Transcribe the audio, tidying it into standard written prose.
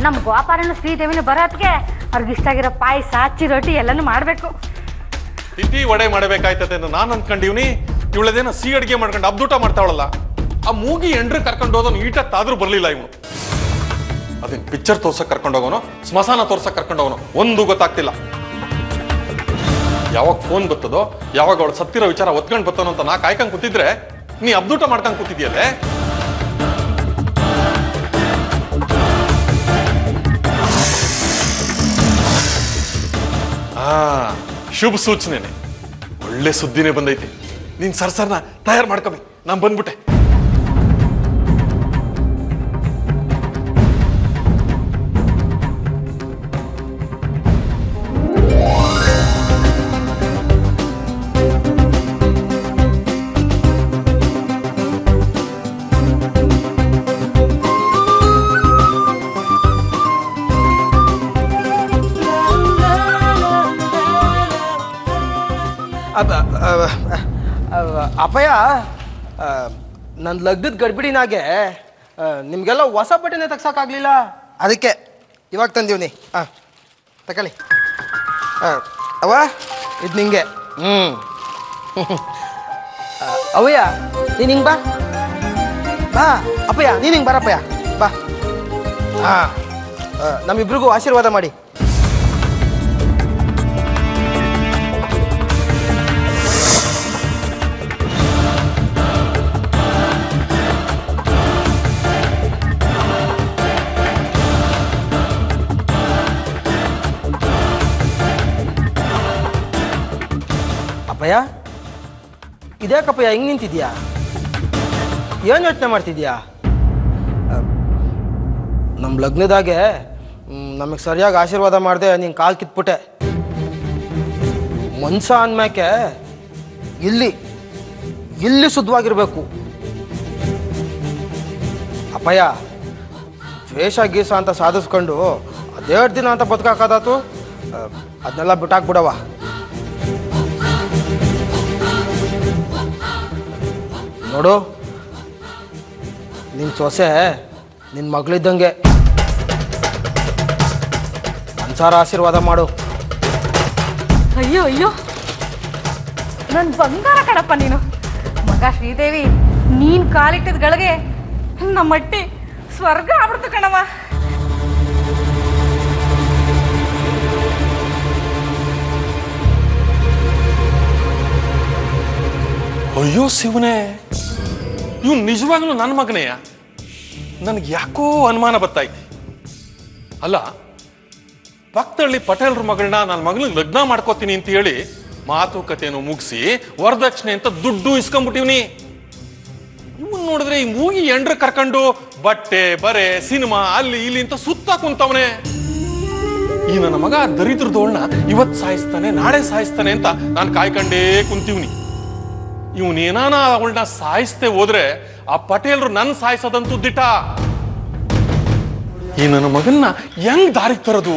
ನಮ್ಮ ಗೋಪಾಲನ ಶ್ರೀದೇವಿನ ಬರೋತ್ಗೆ ಅವ್ರಿಗೆ ಇಷ್ಟ ಆಗಿರೋ ಪಾಯಸ ಚಿರೋಟಿ ಎಲ್ಲನೂ ಮಾಡಬೇಕು. ತಿಥಿ ವಡೆ ಮಾಡಬೇಕಾಯ್ತದೆ ಅಂತ ನಾನು ಅಂದ್ಕೊಂಡಿವ್ನಿ. ಇವಳದೇನ ಸಿಹಿ ಅಡಿಗೆ ಮಾಡ್ಕೊಂಡು ಅಬ್ದೂಟ ಮಾಡ್ತಾವಳಲ್ಲ. ಆ ಮೂಗಿ ಎಂಡ್ರು ಕರ್ಕೊಂಡು ಹೋದವನು ಈಟತ್ತಾದ್ರೂ ಬರ್ಲಿಲ್ಲ ಇವನು. ಅದೇನ್ ಪಿಕ್ಚರ್ ತೋರ್ಸಕ್ ಕರ್ಕೊಂಡು ಹೋಗೋನು, ಸ್ಮಶಾನ ತೋರ್ಸಕ್ ಕರ್ಕೊಂಡು ಹೋಗೋನು, ಒಂದು ಗೊತ್ತಾಗ್ತಿಲ್ಲ. ಯಾವಾಗ ಫೋನ್ ಬರ್ತದೋ, ಯಾವಾಗ ಅವಳು ಸತ್ತಿರೋ ವಿಚಾರ ಒತ್ಕೊಂಡ್ ಬರ್ತನೋ ಅಂತ ನಾ ಕಾಯ್ಕೊಂಡ್ ಕೂತಿದ್ರೆ ನೀ ಅಬ್ದೂಟ ಮಾಡ್ಕೊಂಡ್ ಕೂತಿದ್ಯಲ್ಲೇ. ಶುಭ ಸೂಚನೆನೆ, ಒಳ್ಳೆ ಸುದ್ದಿನೇ ಬಂದೈತಿ. ನೀನ್ ಸರ್ಸರ್ನ ತಯಾರು ಮಾಡ್ಕೊಬಿ, ನಾನ್ ಬಂದ್ಬಿಟ್ಟೆ. ಅಪ್ಪಯ್ಯ, ನನ್ನ ಲಗ್ನದ ಗಡ್ಬಿಡಿನಾಗೆ ನಿಮಗೆಲ್ಲ ಹೊಸ ಬಟ್ಟೆನೇ ತೆಗ್ಸೋಕ್ಕಾಗಲಿಲ್ಲ, ಅದಕ್ಕೆ ಇವಾಗ ತಂದೀವ್ನಿ. ತಗೊಳ್ಳಿ ಅವ, ಇದು ನಿಂಗೆ. ಅವಯ್ಯ ನೀನು ಹಿಂಗೆ ಬಾ ಬಾ. ಅಪ್ಪಯ್ಯ ನೀನು ಹಿಂಗೆ ಬರಪ್ಪಯ್ಯ ಬಾ. ನಮ್ಮಿಬ್ರಿಗೂ ಆಶೀರ್ವಾದ ಮಾಡಿ. ಅಪ್ಪಯ್ಯ ಇದ್ಯಾಕಪ್ಪಯ್ಯ ಹಿಂಗೆ ನಿಂತಿದ್ಯಾ? ಏನು ಯೋಚನೆ ಮಾಡ್ತಿದ್ಯಾ? ನಮ್ಮ ಲಗ್ನದಾಗೆ ನಮಗೆ ಸರಿಯಾಗಿ ಆಶೀರ್ವಾದ ಮಾಡಿದೆ, ನೀನು ಕಾಲು ಕಿತ್ಬಿಟ್ಟೆ. ಮನ್ಸ ಅಂದ್ಮ್ಯಾಕೆ ಇಲ್ಲಿ ಶುದ್ಧವಾಗಿರ್ಬೇಕು. ಅಪ್ಪಯ್ಯ ದ್ವೇಷ ಗೀಸ ಅಂತ ಸಾಧಿಸ್ಕೊಂಡು ಅದೇರ್ಡು ದಿನ ಅಂತ ಬದುಕಾಕಾದಾತು, ಅದನ್ನೆಲ್ಲ ಬಿಟ್ಟಾಕ್ಬಿಡವ. ನೋಡು, ನಿನ್ನ ಸೊಸೆ ನಿನ್ನ ಮಗಳಿದ್ದಂಗೆ, ಮನ್ಸಾರ ಆಶೀರ್ವಾದ ಮಾಡು. ಅಯ್ಯೋ ಅಯ್ಯೋ, ನನ್ನ ಬಂಗಾರ ಕಣಪ್ಪ ನೀನು. ಮಗ ಶ್ರೀದೇವಿ, ನೀನು ಕಾಲಿಟ್ಟಿದ ಗಳಿಗೆ ನಮ್ಮಟ್ಟಿ ಸ್ವರ್ಗ ಆಗ್ಬಿಡ್ತು ಕಣವ. ಅಯ್ಯೋ ಶಿವನೇ, ಇವ್ನು ನಿಜವಾಗ್ಲೂ ನನ್ನ ಮಗನೆಯ? ನನಗೆ ಯಾಕೋ ಅನುಮಾನ ಬತ್ತಾಯ್ತಿ. ಅಲ್ಲ, ಪಕ್ಕದಲ್ಲಿ ಪಟೇಲ್ರ ಮಗಳನ್ನ ನನ್ನ ಮಗಳಿಗೆ ಲಗ್ನ ಮಾಡ್ಕೋತೀನಿ ಅಂತ ಹೇಳಿ ಮಾತುಕತೆಯನ್ನು ಮುಗಿಸಿ ವರದಕ್ಷಿಣೆ ಅಂತ ದುಡ್ಡು ಇಸ್ಕೊಂಡ್ಬಿಟ್ಟಿವ್ನಿ. ಇವನ್ ನೋಡಿದ್ರೆ ಈ ಮೂಗಿ ಎಂಡ್ರ ಕರ್ಕೊಂಡು ಬಟ್ಟೆ ಬರೆ ಸಿನಿಮಾ ಅಲ್ಲಿ ಇಲ್ಲಿ ಅಂತ ಸುತ್ತ ಕುಂತವನೆ. ಈ ನನ್ನ ಮಗ ದರಿದ್ರದೋಳ್ನ ಇವತ್ ಸಾಯಿಸ್ತಾನೆ, ನಾಳೆ ಸಾಯಿಸ್ತಾನೆ ಅಂತ ನಾನು ಕಾಯ್ಕೊಂಡೇ ಕುಂತೀವ್ನಿ. ಇವನೇನಾನ ಅವಳನ್ನ ಸಾಯಿಸ್ತೆ ಹೋದ್ರೆ ಆ ಪಟೇಲ್ರು ನನ್ನ ಸಾಯಿಸೋದಂತೂ ದಿಟ. ಈ ನನ್ನ ಮಗನ್ನ ಹೆಂಗ್ ದಾರಿಗೆ ತರೋದು?